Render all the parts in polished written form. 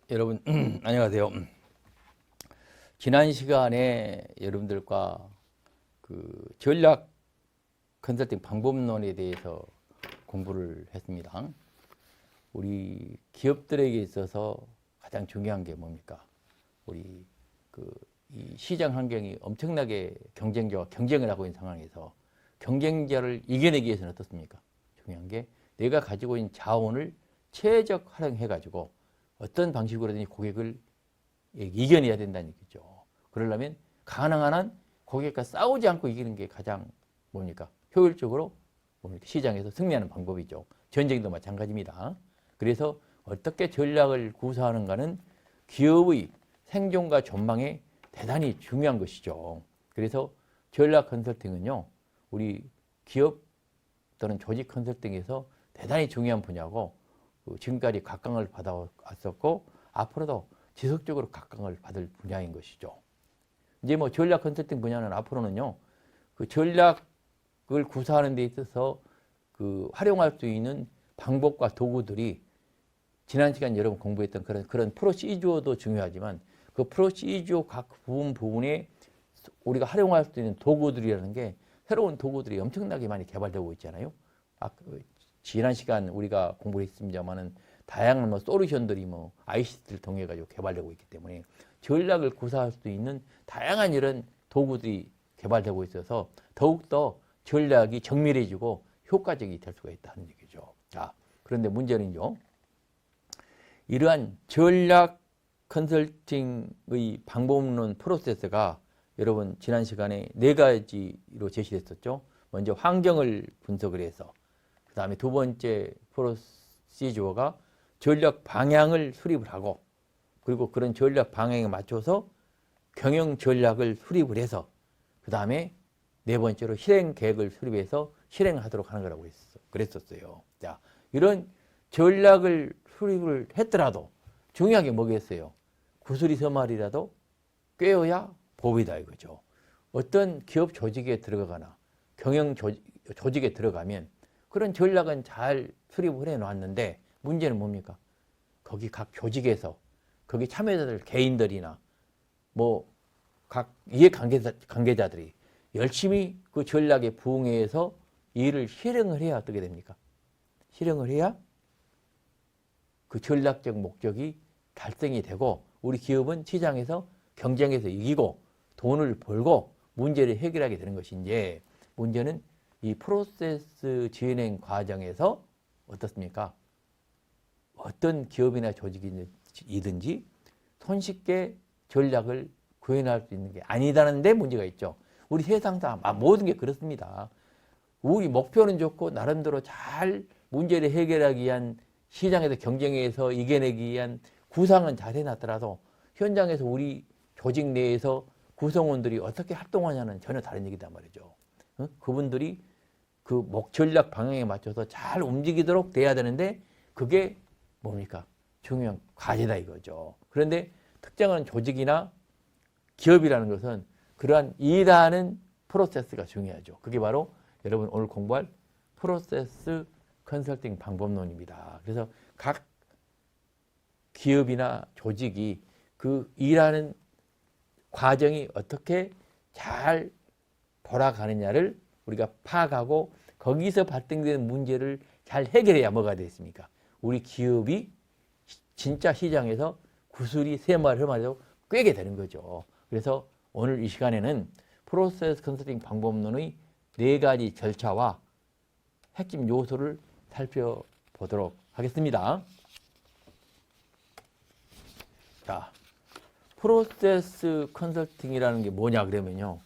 여러분 안녕하세요. 지난 시간에 여러분들과 그 전략 컨설팅 방법론에 대해서 공부를 했습니다. 우리 기업들에게 있어서 가장 중요한 게 뭡니까? 우리 이 시장 환경이 엄청나게 경쟁자와 경쟁을 하고 있는 상황에서 경쟁자를 이겨내기 위해서는 어떻습니까? 중요한 게 내가 가지고 있는 자원을 최적 활용해 가지고 어떤 방식으로든지 고객을 이겨내야 된다는 얘기죠. 그러려면 가능한 한 고객과 싸우지 않고 이기는 게 가장 뭡니까? 효율적으로 시장에서 승리하는 방법이죠. 전쟁도 마찬가지입니다. 그래서 어떻게 전략을 구사하는가는 기업의 생존과 전망에 대단히 중요한 것이죠. 그래서 전략 컨설팅은요, 우리 기업 또는 조직 컨설팅에서 대단히 중요한 분야고, 지금까지 각광을 받아왔었고 앞으로도 지속적으로 각광을 받을 분야인 것이죠. 이제 뭐 전략 컨설팅 분야는 앞으로는요, 그 전략을 구사하는 데 있어서 활용할 수 있는 방법과 도구들이 지난 시간 여러분 공부했던 그런 프로시저도 중요하지만 그 프로시저 각 부분에 우리가 활용할 수 있는 도구들이라는 게 새로운 도구들이 엄청나게 많이 개발되고 있잖아요. 지난 시간 우리가 공부했습니다만은 다양한 솔루션들이 ICT를 통해 가지고 개발되고 있기 때문에 전략을 구사할 수 있는 다양한 이런 도구들이 개발되고 있어서 더욱더 전략이 정밀해지고 효과적이 될 수가 있다는 얘기죠. 자, 그런데 문제는요, 이러한 전략 컨설팅의 방법론 프로세스가 여러분 지난 시간에 4가지로 제시됐었죠. 먼저 환경을 분석을 해서, 그 다음에 두 번째 프로시저가 전략 방향을 수립을 하고, 그리고 그런 전략 방향에 맞춰서 경영 전략을 수립을 해서, 그 다음에 네 번째로 실행 계획을 수립해서 실행하도록 하는 거라고 그랬었어요. 자, 이런 전략을 수립을 했더라도 중요한 게 뭐겠어요? 구슬이 서말이라도 꿰어야 법이다 이거죠. 어떤 기업 조직에 들어가거나 경영 조직에 들어가면 그런 전략은 잘 수립을 해놨는데 문제는 뭡니까? 거기 각 조직에서 거기 참여자들 개인들이나 각 이해관계자들이 열심히 그 전략에 부응해서 일을 실행을 해야 어떻게 됩니까? 실행을 해야 그 전략적 목적이 달성이 되고 우리 기업은 시장에서 경쟁에서 이기고 돈을 벌고 문제를 해결하게 되는 것인지, 문제는 이 프로세스 진행 과정에서 어떻습니까? 어떤 기업이나 조직이든지 손쉽게 전략을 구현할 수 있는 게 아니다는 데 문제가 있죠. 우리 세상상 모든 게 그렇습니다. 우리 목표는 좋고 나름대로 잘 문제를 해결하기 위한 시장에서 경쟁에서 이겨내기 위한 구상은 잘 해놨더라도 현장에서 우리 조직 내에서 구성원들이 어떻게 활동하냐는 전혀 다른 얘기단 말이죠. 그분들이 그 전략 방향에 맞춰서 잘 움직이도록 돼야 되는데 그게 뭡니까? 중요한 과제다 이거죠. 그런데 특정한 조직이나 기업이라는 것은 그러한 일하는 프로세스가 중요하죠. 그게 바로 여러분 오늘 공부할 프로세스 컨설팅 방법론입니다. 그래서 각 기업이나 조직이 그 일하는 과정이 어떻게 잘 돌아가느냐를 우리가 파악하고 거기서 발생되는 문제를 잘 해결해야 뭐가 되겠습니까? 우리 기업이 진짜 시장에서 구슬이 세 마리도 꿰게 되는 거죠. 그래서 오늘 이 시간에는 프로세스 컨설팅 방법론의 4가지 절차와 핵심 요소를 살펴보도록 하겠습니다. 자, 프로세스 컨설팅이라는 게 뭐냐 그러면요,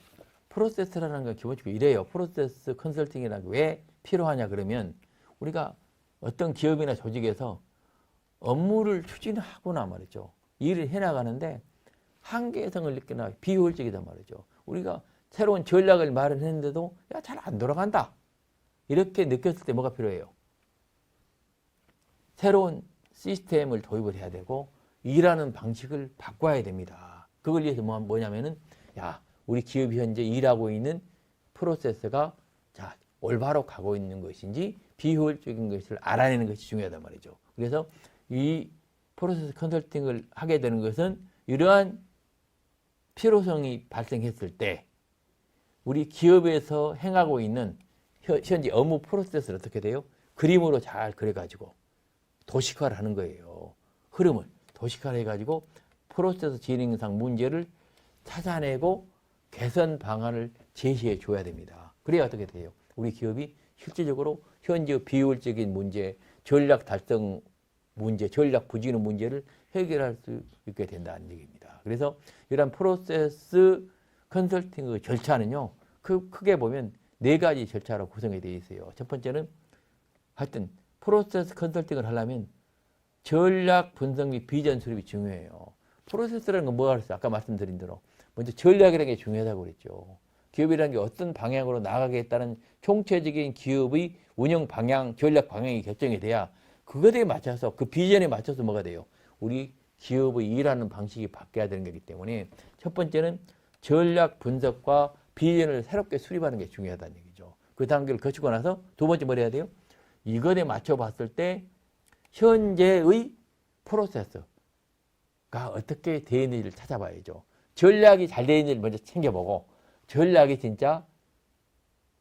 프로세스라는 건 기본적으로 이래요. 프로세스 컨설팅이라는 게 왜 필요하냐 그러면 우리가 어떤 기업이나 조직에서 업무를 추진하거나 말이죠, 일을 해나가는데 한계성을 느끼나 비효율적이단 말이죠. 우리가 새로운 전략을 마련했는데도 잘 안 돌아간다 이렇게 느꼈을 때 뭐가 필요해요? 새로운 시스템을 도입을 해야 되고 일하는 방식을 바꿔야 됩니다. 그걸 위해서 뭐냐면은 우리 기업이 현재 일하고 있는 프로세스가 올바로 가고 있는 것인지 비효율적인 것을 알아내는 것이 중요하단 말이죠. 그래서 이 프로세스 컨설팅을 하게 되는 것은 이러한 필요성이 발생했을 때 우리 기업에서 행하고 있는 현재 업무 프로세스를 어떻게 돼요? 그림으로 잘 그려가지고 도식화를 하는 거예요. 흐름을 도식화를 해가지고 프로세스 진행상 문제를 찾아내고 개선 방안을 제시해 줘야 됩니다. 그래야 어떻게 돼요? 우리 기업이 실질적으로 현재 비효율적인 문제, 전략 달성 문제, 전략 부진의 문제를 해결할 수 있게 된다는 얘기입니다. 그래서 이런 프로세스 컨설팅의 절차는요, 크게 보면 4가지 절차로 구성이 되어 있어요. 첫 번째는 하여튼 프로세스 컨설팅을 하려면 전략 분석 및 비전 수립이 중요해요. 프로세스라는 건 뭐가 그랬어요? 아까 말씀드린 대로 먼저 전략이라는 게 중요하다고 그랬죠. 기업이라는 게 어떤 방향으로 나가겠다는 총체적인 기업의 운영 방향, 전략 방향이 결정이 돼야 그것에 맞춰서 그 비전에 맞춰서 뭐가 돼요? 우리 기업의 일하는 방식이 바뀌어야 되는 거기 때문에 첫 번째는 전략 분석과 비전을 새롭게 수립하는 게 중요하다는 얘기죠. 그 단계를 거치고 나서 두 번째 뭘 해야 돼요? 이것에 맞춰 봤을 때 현재의 프로세스가 어떻게 되어 있는지를 찾아봐야죠. 전략이 잘 되어 있는지를 먼저 챙겨보고 전략이 진짜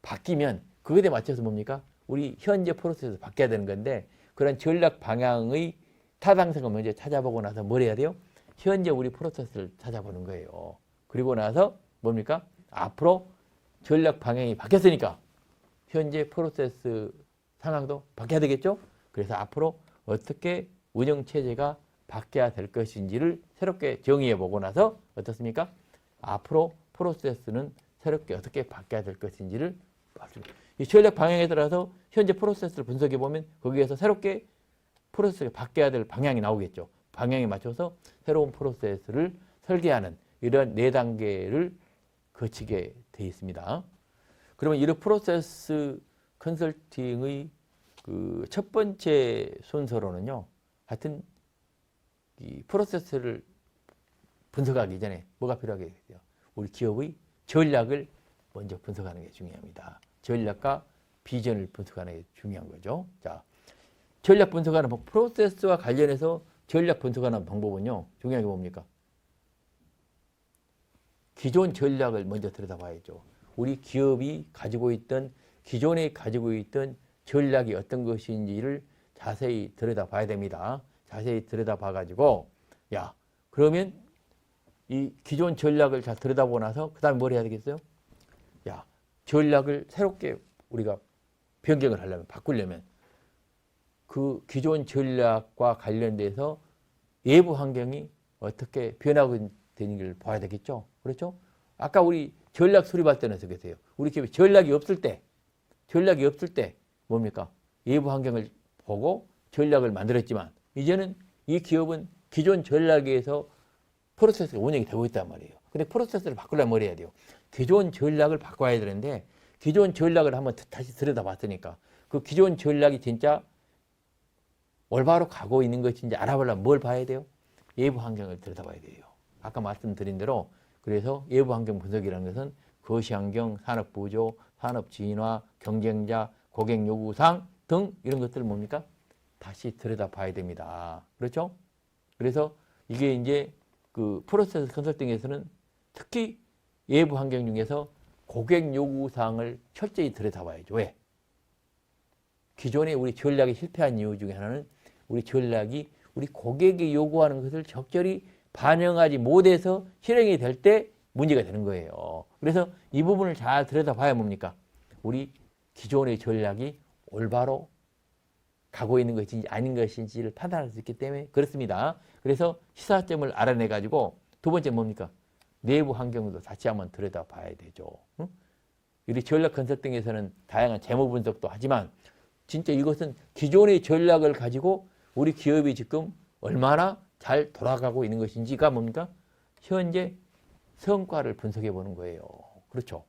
바뀌면 그것에 맞춰서 뭡니까? 우리 현재 프로세스 바뀌어야 되는 건데 그런 전략 방향의 타당성을 먼저 찾아보고 나서 뭘 해야 돼요? 현재 우리 프로세스를 찾아보는 거예요. 그리고 나서 뭡니까? 앞으로 전략 방향이 바뀌었으니까 현재 프로세스 상황도 바뀌어야 되겠죠? 그래서 앞으로 어떻게 운영체제가 바뀌어야 될 것인지를 새롭게 정의해 보고 나서 어떻습니까? 앞으로 프로세스는 새롭게 어떻게 바뀌어야 될 것인지를 이 전략 방향에 따라서 현재 프로세스를 분석해 보면 거기에서 새롭게 프로세스가 바뀌어야 될 방향이 나오겠죠. 방향에 맞춰서 새로운 프로세스를 설계하는 이런 4단계를 거치게 되어 있습니다. 그러면 이런 프로세스 컨설팅의 그 첫 번째 순서로는요. 하여튼 이 프로세스를 분석하기 전에 뭐가 필요하겠어요? 우리 기업의 전략을 먼저 분석하는 게 중요합니다. 전략과 비전을 분석하는 게 중요한 거죠. 자, 전략 분석하는 프로세스와 관련해서 전략 분석하는 방법은요. 중요한 게 뭡니까? 기존 전략을 먼저 들여다봐야죠. 우리 기업이 가지고 있던 기존에 가지고 있던 전략이 어떤 것인지를 자세히 들여다봐야 됩니다. 자세히 들여다봐 가지고 야 그러면 이 기존 전략을 잘 들여다보고 나서 그 다음에 뭘 해야 되겠어요? 야 전략을 새롭게 우리가 변경을 하려면 바꾸려면 그 기존 전략과 관련돼서 외부 환경이 어떻게 변하고 되는지를 봐야 되겠죠. 그렇죠? 아까 우리 전략 수립할 때는 어떻게 돼요? 우리 기업에 전략이 없을 때 뭡니까? 외부 환경을 보고 전략을 만들었지만 이제는 이 기업은 기존 전략에 의해서 프로세스가 운영이 되고 있단 말이에요. 근데 프로세스를 바꾸려면 뭘 해야 돼요? 기존 전략을 바꿔야 되는데 기존 전략을 한번 다시 들여다봤으니까 그 기존 전략이 진짜 올바로 가고 있는 것인지 알아보려면 뭘 봐야 돼요? 외부 환경을 들여다봐야 돼요. 아까 말씀드린 대로 그래서 외부 환경 분석이라는 것은 거시환경, 산업 보조, 산업 진화, 경쟁자, 고객 요구사항 등 이런 것들을 뭡니까? 다시 들여다봐야 됩니다. 그렇죠? 그래서 이게 이제 그 프로세스 컨설팅에서는 특히 외부 환경 중에서 고객 요구사항을 철저히 들여다봐야죠. 왜? 기존에 우리 전략이 실패한 이유 중에 하나는 우리 전략이 우리 고객이 요구하는 것을 적절히 반영하지 못해서 실행이 될 때 문제가 되는 거예요. 그래서 이 부분을 잘 들여다봐야 뭡니까? 우리 기존의 전략이 올바로 가고 있는 것인지 아닌 것인지를 판단할 수 있기 때문에 그렇습니다. 그래서 시사점을 알아내가지고 두 번째 뭡니까? 내부 환경도 다시 한번 들여다봐야 되죠. 응? 우리 전략 컨설팅에서는 다양한 재무 분석도 하지만 진짜 이것은 기존의 전략을 가지고 우리 기업이 지금 얼마나 잘 돌아가고 있는 것인지가 뭡니까? 현재 성과를 분석해 보는 거예요. 그렇죠.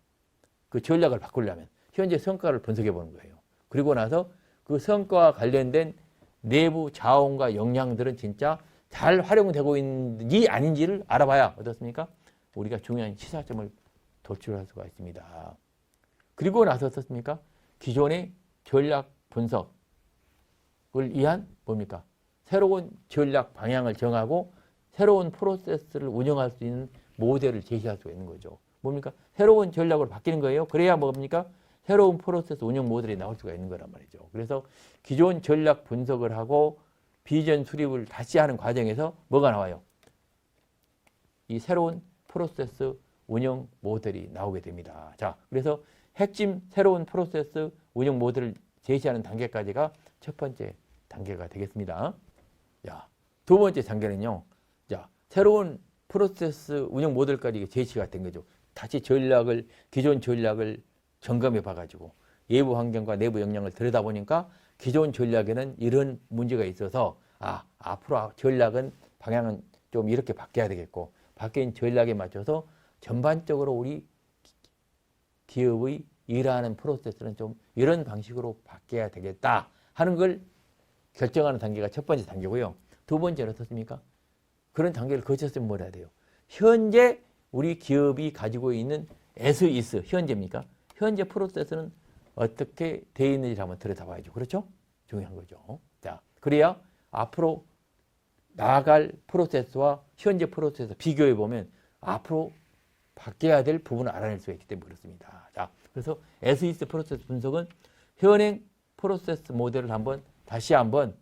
그 전략을 바꾸려면 현재 성과를 분석해 보는 거예요. 그리고 나서 그 성과와 관련된 내부 자원과 역량들은 진짜 잘 활용되고 있는지 아닌지를 알아봐야 어떻습니까? 우리가 중요한 시사점을 도출할 수가 있습니다. 그리고 나서 어떻습니까? 기존의 전략 분석을 위한 뭡니까? 새로운 전략 방향을 정하고 새로운 프로세스를 운영할 수 있는 모델을 제시할 수가 있는 거죠. 뭡니까? 새로운 전략으로 바뀌는 거예요. 그래야 뭡니까? 새로운 프로세스 운영 모델이 나올 수가 있는 거란 말이죠. 그래서 기존 전략 분석을 하고 비전 수립을 다시 하는 과정에서 뭐가 나와요? 이 새로운 프로세스 운영 모델이 나오게 됩니다. 자, 그래서 핵심 새로운 프로세스 운영 모델을 제시하는 단계까지가 첫 번째 단계가 되겠습니다. 자, 두 번째 단계는요. 자, 새로운 프로세스 운영 모델까지 제시가 된 거죠. 다시 기존 전략을 점검해 봐가지고 외부 환경과 내부 역량을 들여다보니까 기존 전략에는 이런 문제가 있어서 앞으로 전략은 방향은 좀 이렇게 바뀌어야 되겠고 바뀐 전략에 맞춰서 전반적으로 우리 기업의 일하는 프로세스는 좀 이런 방식으로 바뀌어야 되겠다 하는 걸 결정하는 단계가 첫 번째 단계고요. 두 번째는 어떻습니까? 그런 단계를 거쳤으면 뭘 해야 돼요? 현재 우리 기업이 가지고 있는 as 현재입니까? 현재 프로세스는 어떻게 되어 있는지 한번 들여다봐야죠. 그렇죠? 중요한 거죠. 자, 그래야 앞으로 나아갈 프로세스와 현재 프로세스 비교해 보면 앞으로 바뀌어야 될 부분을 알아낼 수가 있기 때문에 그렇습니다. 자, 그래서 as 프로세스 분석은 현행 프로세스 모델을 다시 한번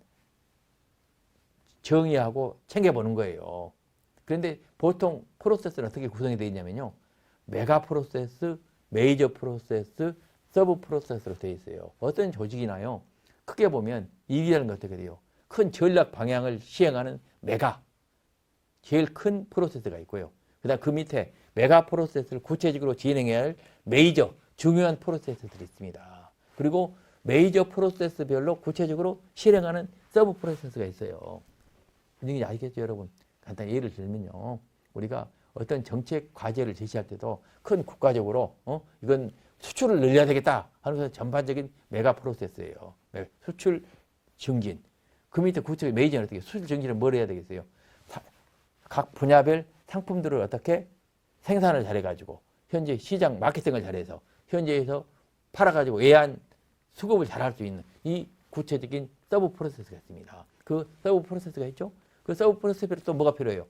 정의하고 챙겨보는 거예요. 그런데 보통 프로세스는 어떻게 구성이 되어 있냐면요. 메가 프로세스, 메이저 프로세스, 서브 프로세스로 되어 있어요. 어떤 조직이나요? 크게 보면 일이라는 게 어떻게 돼요? 큰 전략 방향을 시행하는 메가, 제일 큰 프로세스가 있고요. 그다음 그 밑에 메가 프로세스를 구체적으로 진행해야 할 메이저, 중요한 프로세스들이 있습니다. 그리고 메이저 프로세스별로 구체적으로 실행하는 서브 프로세스가 있어요. 이게 알겠죠, 여러분? 간단히 예를 들면요. 우리가 어떤 정책 과제를 제시할 때도 큰 국가적으로 이건 수출을 늘려야 되겠다 하는 것은 전반적인 메가 프로세스예요. 수출 증진. 그 밑에 구체적인 메이저는 어떻게 수출 증진을 뭘 해야 되겠어요? 각 분야별 상품들을 어떻게 생산을 잘해가지고 현재 시장 마케팅을 잘해서 현재에서 팔아가지고 외환 수급을 잘할 수 있는 이 구체적인 서브 프로세스가 있습니다. 그 서브 프로세스가 있죠? 그 서브 프로세스로 또 뭐가 필요해요?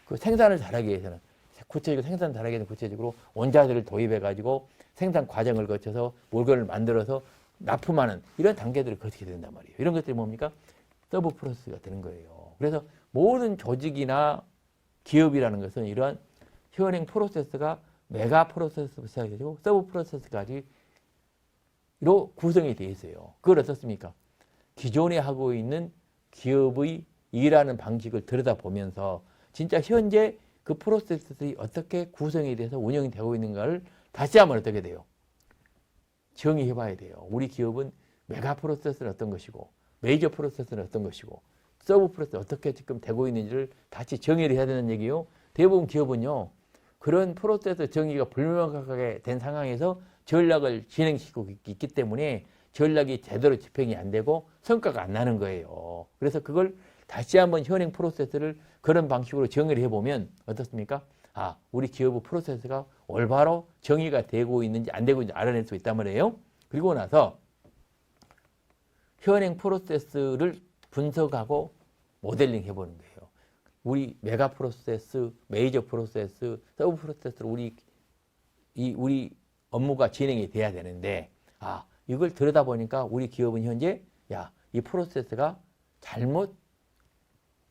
그 생산을 잘하기 위해서는 구체적으로 생산 잘하기 위해서는 구체적으로 원자재를 도입해가지고 생산 과정을 거쳐서 물건을 만들어서 납품하는 이런 단계들을 거치게 된단 말이에요. 이런 것들이 뭡니까? 서브 프로세스가 되는 거예요. 그래서 모든 조직이나 기업이라는 것은 이러한 현행 프로세스가 메가 프로세스부터 시작해서 서브 프로세스까지로 구성이 되어 있어요. 그걸 어떻습니까? 기존에 하고 있는 기업의 일하는 방식을 들여다보면서 진짜 현재 그 프로세스들이 어떻게 구성이 돼서 운영이 되고 있는가를 다시 한번 어떻게 돼요? 정의해 봐야 돼요. 우리 기업은 메가 프로세스는 어떤 것이고 메이저 프로세스는 어떤 것이고 서브 프로세스 어떻게 지금 되고 있는지를 다시 정의를 해야 되는 얘기요. 대부분 기업은요. 그런 프로세스 정의가 불명확하게 된 상황에서 전략을 진행시키고 있기 때문에 전략이 제대로 집행이 안 되고 성과가 안 나는 거예요. 그래서 그걸 다시 한번 현행 프로세스를 그런 방식으로 정의를 해보면 어떻습니까? 우리 기업의 프로세스가 올바로 정의가 되고 있는지 안 되고 있는지 알아낼 수 있단 말이에요. 그리고 나서 현행 프로세스를 분석하고 모델링 해보는 거예요. 우리 메가 프로세스, 메이저 프로세스, 서브 프로세스로 우리 업무가 진행이 돼야 되는데 이걸 들여다보니까 우리 기업은 현재 이 프로세스가 잘못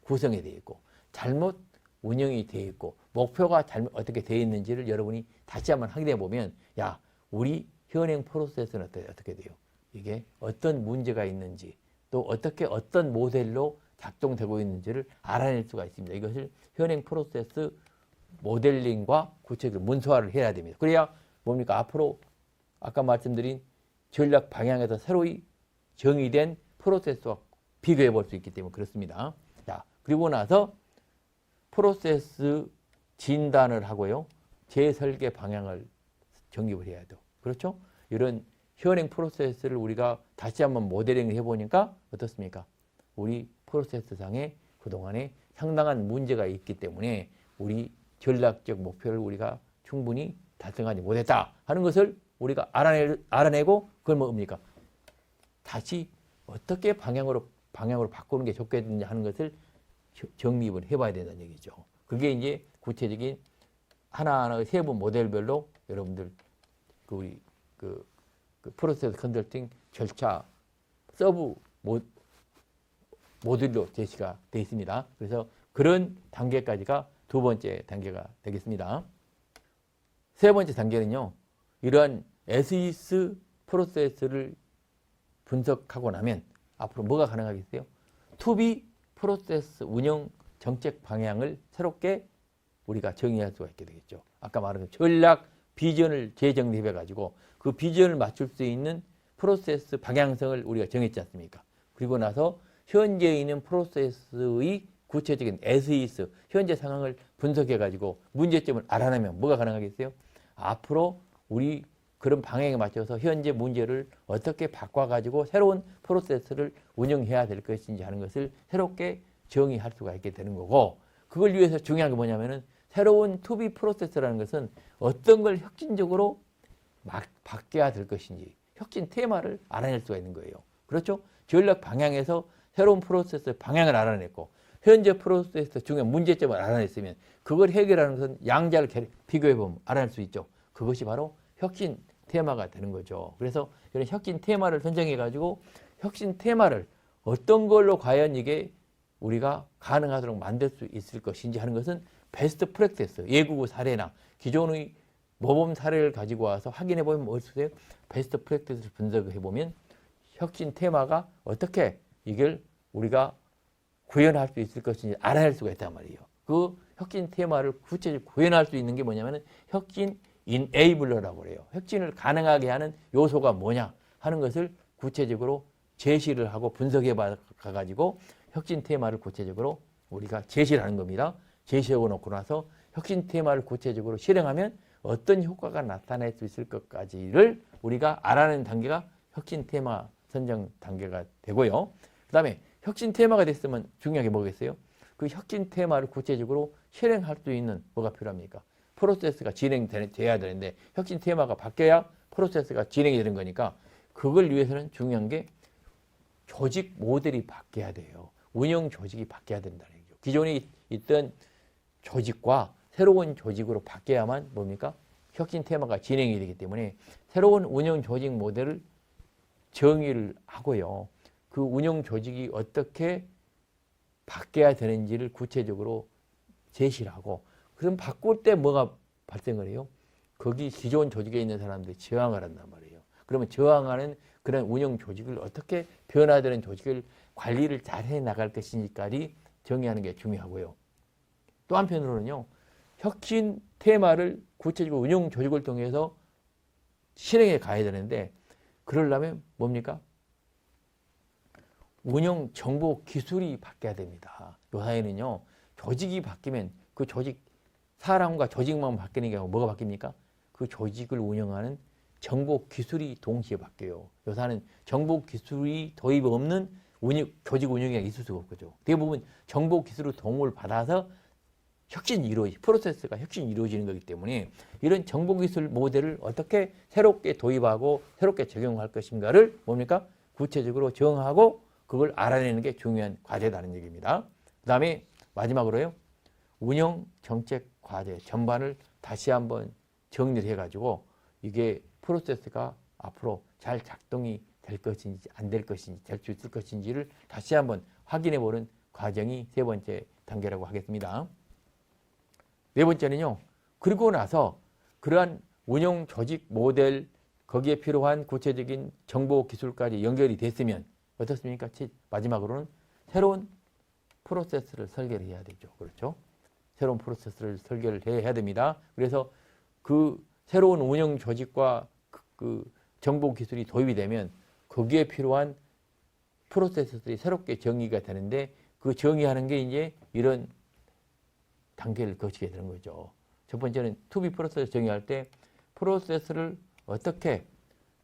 구성이 되어 있고 잘못 운영이 되어 있고 목표가 잘못 어떻게 되어 있는지를 여러분이 다시 한번 확인해 보면 우리 현행 프로세스는 어떻게 돼요? 이게 어떤 문제가 있는지 또 어떤 모델로 작동되고 있는지를 알아낼 수가 있습니다. 이것을 현행 프로세스 모델링과 구체적으로 문서화를 해야 됩니다. 그래야 뭡니까? 앞으로 아까 말씀드린 전략 방향에서 새로이 정의된 프로세스와 비교해 볼 수 있기 때문에 그렇습니다. 자, 그리고 나서 프로세스 진단을 하고요. 재설계 방향을 정립을 해야 돼요. 그렇죠? 이런 현행 프로세스를 우리가 다시 한번 모델링을 해보니까 어떻습니까? 우리 프로세스상에 그동안에 상당한 문제가 있기 때문에 우리 전략적 목표를 우리가 충분히 달성하지 못했다 하는 것을 우리가 알아내고 그걸 뭡니까? 다시 어떻게 방향으로 방향으로 바꾸는 게 좋겠느냐 하는 것을 정립을 해봐야 된다는 얘기죠. 그게 이제 구체적인 하나하나 세부 모델별로 여러분들 우리 그 프로세스 컨설팅 절차 서브 모듈로 제시가 되어 있습니다. 그래서 그런 단계까지가 두 번째 단계가 되겠습니다. 세 번째 단계는요, 이러한 SES 프로세스를 분석하고 나면 앞으로 뭐가 가능하겠어요? 투비 프로세스 운영 정책 방향을 새롭게 우리가 정의할 수가 있게 되겠죠. 아까 말한 전략 비전을 재정립해 가지고 그 비전을 맞출 수 있는 프로세스 방향성을 우리가 정했지 않습니까? 그리고 나서 현재 있는 프로세스의 구체적인 SES 현재 상황을 분석해 가지고 문제점을 알아내면 뭐가 가능하겠어요? 앞으로 우리 그런 방향에 맞춰서 현재 문제를 어떻게 바꿔가지고 새로운 프로세스를 운영해야 될 것인지 하는 것을 새롭게 정의할 수가 있게 되는 거고, 그걸 위해서 중요한 게 뭐냐면은 새로운 투비 프로세스라는 것은 어떤 걸 혁신적으로 바뀌어야 될 것인지 혁신 테마를 알아낼 수가 있는 거예요. 그렇죠? 전략 방향에서 새로운 프로세스 방향을 알아냈고 현재 프로세스 중요한 문제점을 알아냈으면 그걸 해결하는 것은 양자를 비교해보면 알아낼 수 있죠. 그것이 바로 혁신 테마가 되는 거죠. 그래서 이런 혁신 테마를 선정해가지고 혁신 테마를 어떤 걸로 과연 이게 우리가 가능하도록 만들 수 있을 것인지 하는 것은 베스트 프랙티스, 예국의 사례나 기존의 모범 사례를 가지고 와서 확인해 보면 어떠세요? 베스트 프랙티스를 분석해 보면 혁신 테마가 어떻게 이걸 우리가 구현할 수 있을 것인지 알아낼 수가 있단 말이에요. 그 혁신 테마를 구체적으로 구현할 수 있는 게 뭐냐면 혁신 인에이블러라고 그래요. 혁신을 가능하게 하는 요소가 뭐냐 하는 것을 구체적으로 제시를 하고 분석해 가지고 혁신 테마를 구체적으로 우리가 제시를 하는 겁니다. 제시하고 놓고 나서 혁신 테마를 구체적으로 실행하면 어떤 효과가 나타날 수 있을 것까지를 우리가 알아내는 단계가 혁신 테마 선정 단계가 되고요. 그 다음에 혁신 테마가 됐으면 중요한 게 뭐겠어요? 그 혁신 테마를 구체적으로 실행할 수 있는 뭐가 필요합니까? 프로세스가 진행돼야 되는데 혁신 테마가 바뀌어야 프로세스가 진행이 되는 거니까 그걸 위해서는 중요한 게 조직 모델이 바뀌어야 돼요. 운영 조직이 바뀌어야 된다는 얘기죠. 기존에 있던 조직과 새로운 조직으로 바뀌어야만 뭡니까? 혁신 테마가 진행이 되기 때문에 새로운 운영 조직 모델을 정의를 하고요. 그 운영 조직이 어떻게 바뀌어야 되는지를 구체적으로 제시를 하고, 그럼 바꿀 때 뭐가 발생을 해요? 거기 기존 조직에 있는 사람들이 저항을 한단 말이에요. 그러면 저항하는 그런 운영 조직을 어떻게 변화되는 조직을 관리를 잘 해 나갈 것인지까지 정의하는 게 중요하고요. 또 한편으로는요, 혁신 테마를 구체적으로 운영 조직을 통해서 실행해 가야 되는데 그러려면 뭡니까? 운영 정보 기술이 바뀌어야 됩니다. 요 사회는요, 조직이 바뀌면 그 조직, 사람과 조직만 바뀌는 게 아니고 뭐가 바뀝니까? 그 조직을 운영하는 정보 기술이 동시에 바뀌어요. 요사는 정보 기술이 도입 없는 조직 운영이 있을 수가 없거죠. 대부분 정보 기술을 도움을 받아서 프로세스가 혁신이 이루어지는 거기 때문에 이런 정보 기술 모델을 어떻게 새롭게 도입하고 새롭게 적용할 것인가를 뭡니까? 구체적으로 정하고 그걸 알아내는 게 중요한 과제다는 얘기입니다. 그 다음에 마지막으로요, 운영 정책 과제 전반을 다시 한번 정리를 해가지고 이게 프로세스가 앞으로 잘 작동이 될 것인지 안 될 것인지 될 수 있을 것인지를 다시 한번 확인해 보는 과정이 세 번째 단계라고 하겠습니다. 네 번째는요, 그리고 나서 그러한 운영 조직 모델 거기에 필요한 구체적인 정보 기술까지 연결이 됐으면 어떻습니까? 마지막으로는 새로운 프로세스를 설계를 해야 되죠. 그렇죠? 새로운 프로세스를 설계를 해야 됩니다. 그래서 그 새로운 운영 조직과 그 정보 기술이 도입이 되면 거기에 필요한 프로세스들이 새롭게 정의가 되는데 그 정의하는 게 이제 이런 단계를 거치게 되는 거죠. 첫 번째는 투비 프로세스 정의할 때 프로세스를 어떻게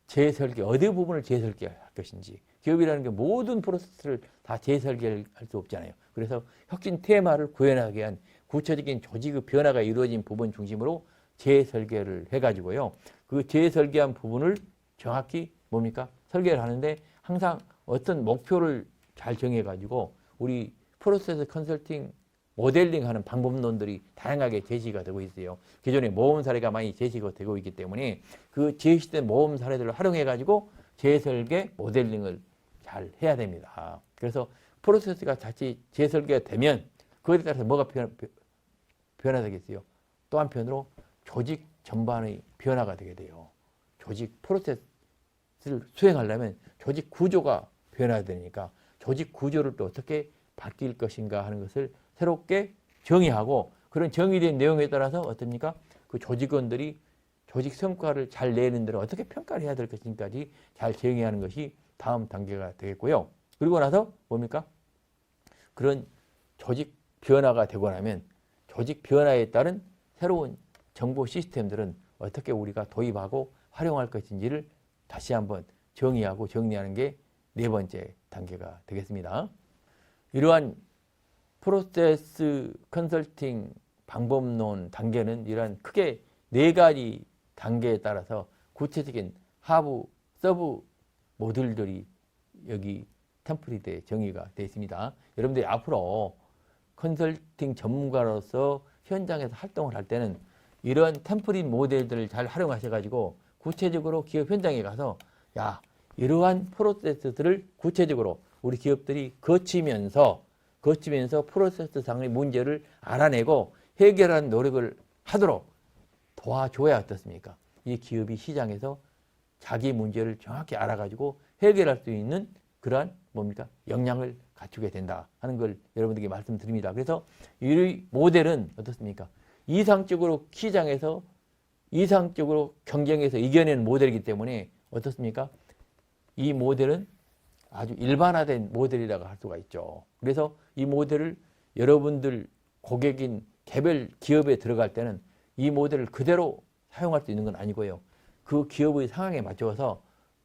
재설계, 어디 부분을 재설계할 것인지, 기업이라는 게 모든 프로세스를 다 재설계할 수 없잖아요. 그래서 혁신 테마를 구현하게 한 구체적인 조직의 변화가 이루어진 부분 중심으로 재설계를 해가지고요. 그 재설계한 부분을 정확히 뭡니까? 설계를 하는데 항상 어떤 목표를 잘 정해가지고 우리 프로세스 컨설팅 모델링하는 방법론들이 다양하게 제시가 되고 있어요. 기존에 모험 사례가 많이 제시가 되고 있기 때문에 그 제시된 모험 사례들을 활용해가지고 재설계 모델링을 잘 해야 됩니다. 그래서 프로세스가 자칫 재설계가 되면 그것에 따라서 뭐가 변화되겠어요? 또 한편으로 조직 전반의 변화가 되게 돼요. 조직 프로세스를 수행하려면 조직 구조가 변화되니까 조직 구조를 또 어떻게 바뀔 것인가 하는 것을 새롭게 정의하고 그런 정의된 내용에 따라서 어떻습니까? 그 조직원들이 조직 성과를 잘 내는 대로 어떻게 평가를 해야 될 것인지까지 잘 정의하는 것이 다음 단계가 되겠고요. 그리고 나서 뭡니까? 그런 조직 변화가 되고 나면 조직 변화에 따른 새로운 정보 시스템들은 어떻게 우리가 도입하고 활용할 것인지를 다시 한번 정의하고 정리하는 게 네 번째 단계가 되겠습니다. 이러한 프로세스 컨설팅 방법론 단계는 이러한 크게 네 가지 단계에 따라서 구체적인 하부, 서브 모듈들이 여기 템플릿에 정의가 되어 있습니다. 여러분들이 앞으로 컨설팅 전문가로서 현장에서 활동을 할 때는 이런 템플릿 모델들을 잘 활용하셔가지고 구체적으로 기업 현장에 가서 야, 이러한 프로세스들을 구체적으로 우리 기업들이 거치면서 프로세스상의 문제를 알아내고 해결하는 노력을 하도록 도와줘야 어떻습니까? 이 기업이 시장에서 자기 문제를 정확히 알아가지고 해결할 수 있는 그러한 뭡니까? 역량을 갖추게 된다 하는 걸 여러분들에게 말씀드립니다. 그래서 이 모델은 어떻습니까? 이상적으로 시장에서 이상적으로 경쟁에서 이겨내는 모델이기 때문에 어떻습니까? 이 모델은 아주 일반화된 모델이라고 할 수가 있죠. 그래서 이 모델을 여러분들 고객인 개별 기업에 들어갈 때는 이 모델을 그대로 사용할 수 있는 건 아니고요. 그 기업의 상황에 맞춰서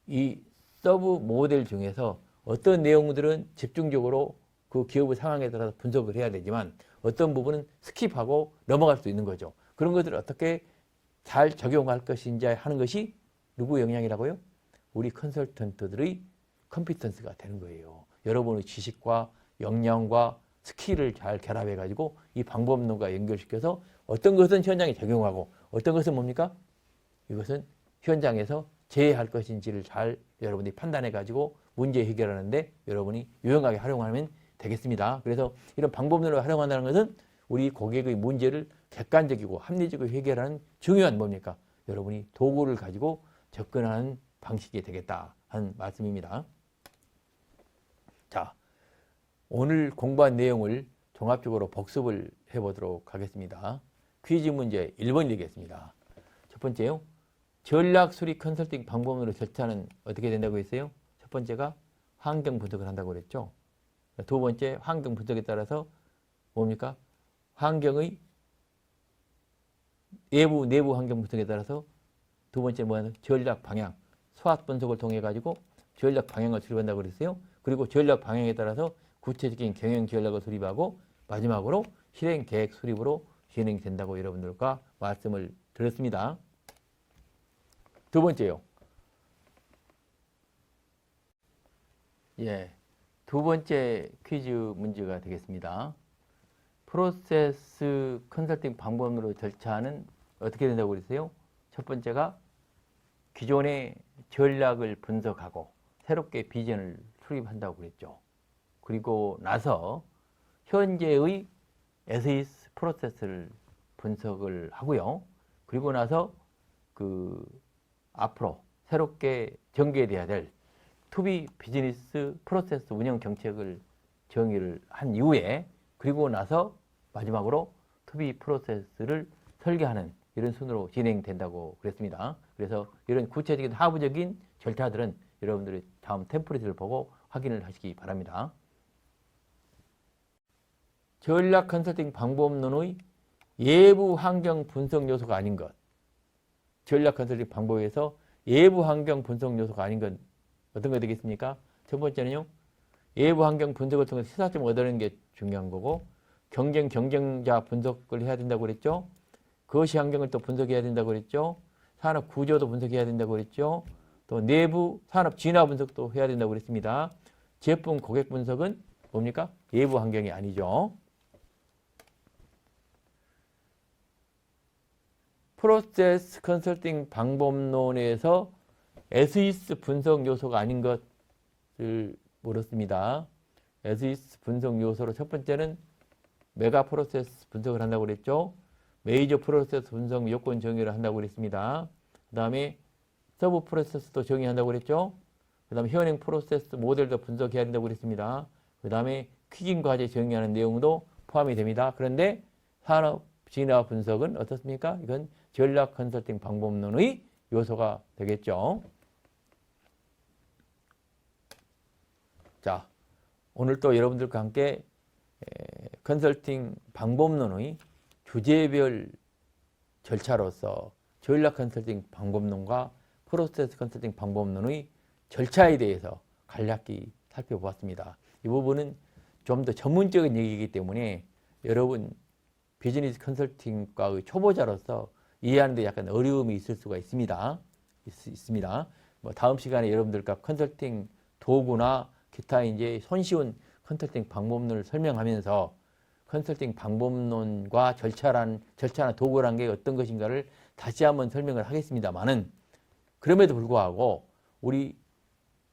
이 서브 모델 중에서 어떤 내용들은 집중적으로 그 기업의 상황에 따라서 분석을 해야 되지만 어떤 부분은 스킵하고 넘어갈 수 있는 거죠. 그런 것들을 어떻게 잘 적용할 것인지 하는 것이 누구의 역량이라고요? 우리 컨설턴트들의 컴피턴스가 되는 거예요. 여러분의 지식과 역량과 스킬을 잘 결합해가지고 이 방법론과 연결시켜서 어떤 것은 현장에 적용하고 어떤 것은 뭡니까? 이것은 현장에서 제외할 것인지를 잘 여러분이 판단해가지고 문제 해결하는데 여러분이 유용하게 활용하면 되겠습니다. 그래서 이런 방법론을 활용한다는 것은 우리 고객의 문제를 객관적이고 합리적으로 해결하는 중요한 뭡니까? 여러분이 도구를 가지고 접근하는 방식이 되겠다 하는 말씀입니다. 자, 오늘 공부한 내용을 종합적으로 복습을 해보도록 하겠습니다. 퀴즈 문제 1번 읽겠습니다. 첫 번째요. 전략 수립 컨설팅 방법으로 절차는 어떻게 된다고 했어요? 첫 번째가 환경 분석을 한다고 그랬죠. 두 번째 환경 분석에 따라서 뭡니까? 환경의 내부 환경 분석에 따라서 두 번째 뭐냐면 전략 방향, 소화 분석을 통해 가지고 전략 방향을 수립한다고 그랬어요. 그리고 전략 방향에 따라서 구체적인 경영 전략을 수립하고 마지막으로 실행 계획 수립으로 진행된다고 여러분들과 말씀을 드렸습니다. 두 번째요. 두 번째 퀴즈 문제가 되겠습니다. 프로세스 컨설팅 방법으로 절차는 어떻게 된다고 그랬어요? 첫 번째가 기존의 전략을 분석하고 새롭게 비전을 수립한다고 그랬죠. 그리고 나서 현재의 에세이스 프로세스를 분석을 하고요. 그리고 나서 그 앞으로 새롭게 전개돼야 될 투비 비즈니스 프로세스 운영 정책을 정의를 한 이후에 그리고 나서 마지막으로 투비 프로세스를 설계하는 이런 순으로 진행된다고 그랬습니다. 그래서 이런 구체적인 하부적인 절차들은 여러분들이 다음 템플릿을 보고 확인을 하시기 바랍니다. 전략 컨설팅 방법론의 예부 환경 분석 요소가 아닌 것. 전략 컨설팅 방법에서 예부 환경 분석 요소가 아닌 건 어떤 거 되겠습니까? 첫 번째는요. 예부 환경 분석을 통해서 시사점을 얻어내는 게 중요한 거고 경쟁자 분석을 해야 된다고 그랬죠. 거시 환경을 또 분석해야 된다고 그랬죠. 산업 구조도 분석해야 된다고 그랬죠. 또 내부 산업 진화 분석도 해야 된다고 그랬습니다. 제품 고객 분석은 뭡니까? 외부 환경이 아니죠. 프로세스 컨설팅 방법론에서 SIS 분석 요소가 아닌 것을 물었습니다. SIS 분석 요소로 첫 번째는 메가 프로세스 분석을 한다고 그랬죠. 메이저 프로세스 분석 요건 정의를 한다고 그랬습니다. 그 다음에 서브 프로세스도 정의한다고 그랬죠. 그 다음에 현행 프로세스 모델도 분석해야 된다고 그랬습니다. 그 다음에 퀴징 과제 정의하는 내용도 포함이 됩니다. 그런데 산업 진화 분석은 어떻습니까? 이건 전략 컨설팅 방법론의 요소가 되겠죠. 자, 오늘 또 여러분들과 함께 컨설팅 방법론의 주제별 절차로서 전략 컨설팅 방법론과 프로세스 컨설팅 방법론의 절차에 대해서 간략히 살펴보았습니다. 이 부분은 좀 더 전문적인 얘기이기 때문에 여러분 비즈니스 컨설팅과의 초보자로서 이해하는 데 약간 어려움이 있을 수가 있습니다. 뭐 다음 시간에 여러분들과 컨설팅 도구나 기타 이제 손쉬운 컨설팅 방법론을 설명하면서 컨설팅 방법론과 절차나 도구란 게 어떤 것인가를 다시 한번 설명을 하겠습니다만은 그럼에도 불구하고 우리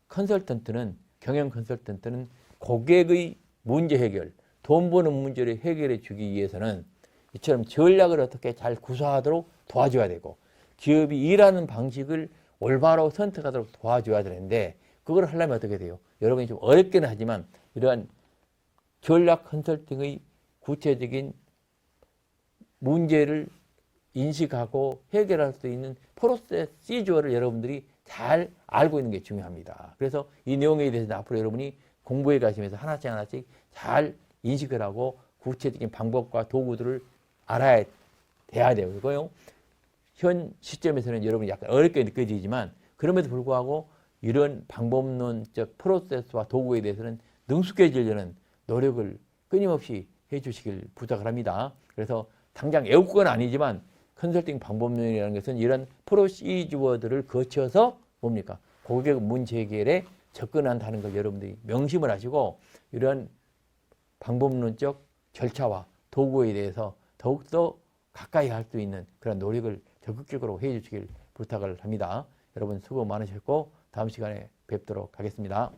컨설턴트는 경영 컨설턴트는 고객의 문제 해결, 돈 버는 문제를 해결해 주기 위해서는 이처럼 전략을 어떻게 잘 구사하도록 도와줘야 되고 기업이 일하는 방식을 올바로 선택하도록 도와줘야 되는데 그걸 하려면 어떻게 돼요? 여러분이 좀 어렵게는 하지만 이러한 전략 컨설팅의 구체적인 문제를 인식하고 해결할 수 있는 프로시저를 여러분들이 잘 알고 있는 게 중요합니다. 그래서 이 내용에 대해서 앞으로 여러분이 공부해 가시면서 하나씩 잘 인식을 하고 구체적인 방법과 도구들을 알아야 돼야 되고 이거요. 현 시점에서는 여러분이 약간 어렵게 느껴지지만 그럼에도 불구하고 이런 방법론적 프로세스와 도구에 대해서는 능숙해지려는 노력을 끊임없이 해주시길 부탁을 합니다. 그래서 당장 외울 건 아니지만 컨설팅 방법론이라는 것은 이런 프로시저들을 거쳐서 뭡니까? 고객 문제 해결에 접근한다는 걸 여러분들이 명심을 하시고 이런 방법론적 절차와 도구에 대해서 더욱더 가까이 할 수 있는 그런 노력을 적극적으로 해주시길 부탁을 합니다. 여러분 수고 많으셨고 다음 시간에 뵙도록 하겠습니다.